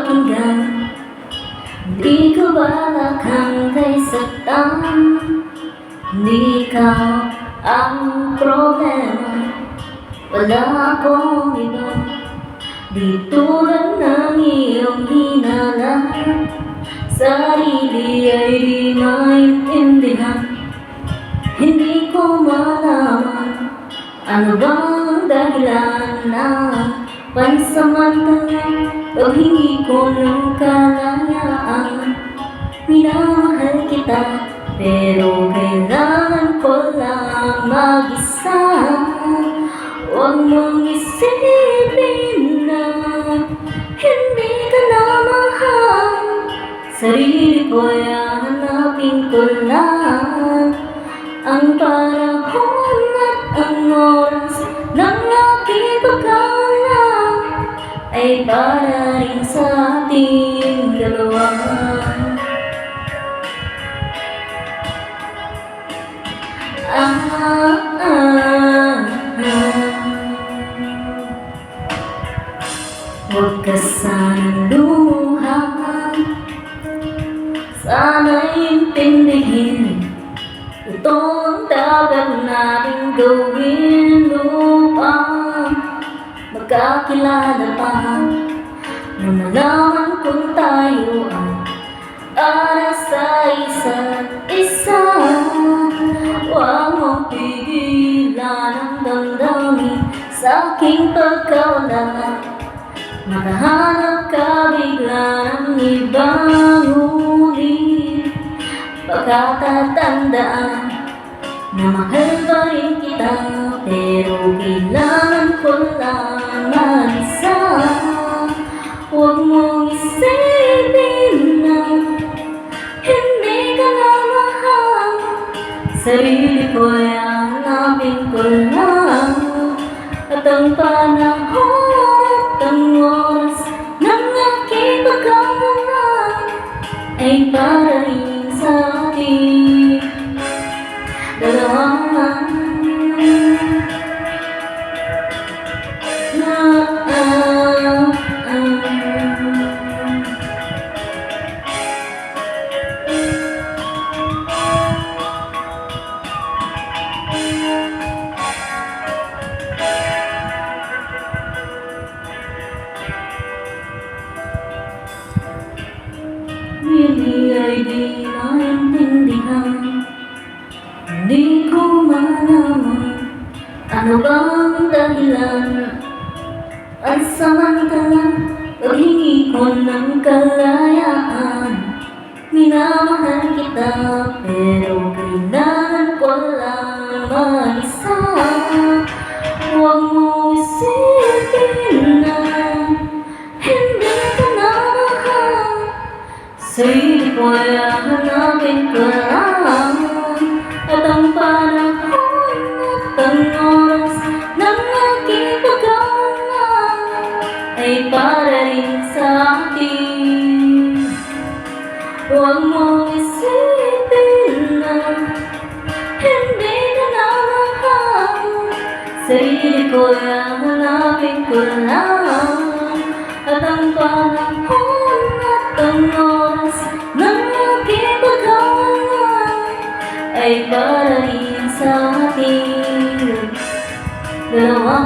pakinggan. Di ko balak hanggang saktan. Di ikaw ang problema, wala akong iba. Di tulad ng iyong hinala, sarili ay di maintindihan. Hindi ko malaman ano bang dahilan na pansamantalang paghingi ko ng kalayaan. Minamahal kita pero kailangan ko lang mag-isa. Huwag mong isipin na hindi ka na mahal. Sarili ko'y hanapin ko lang. Ang panahon at ang oras ng aking pagkawala ay para rin sa ating dalawa. Huwag ka sanang luha, sana'y intindihin. Ito ang dapat nating gawin upang magkakilala pa, na malaman kung tayo ay para sa isa't isa. Huwag mong pigilan ang damdamin sa aking pagkawala. Makahanap ka bigla ng ibang huli. Baka tatandaan na mahal pa rin kita, pero kailangan ko lang mag-isa. Huwag mong isipin na hindi ka na mahal. Sarili ko'y hanapin ko lang. At ang panahon at ang oras ng aking pagkawala ay para rin sa ating dalawa. Hindi ay di naintindihan. Hindi ko malaman ano bang dahilan. At samantalang paghingi ko ng kalayaan. Minamahal kita pero kailangan ko lang mag-isa. Huwag mo isipin na hindi ka na mahal. Sarili ko'y hanapin ko lang. At ang panahon at ang oras ng aking pagkawala ay para rin sa akin. Huwag mong isipin na hindi ka na mahal. Sarili ko'y hanapin ko lang. At ang panahon at ang oras ng aking pagkawala ay para rin sa ating dalawa.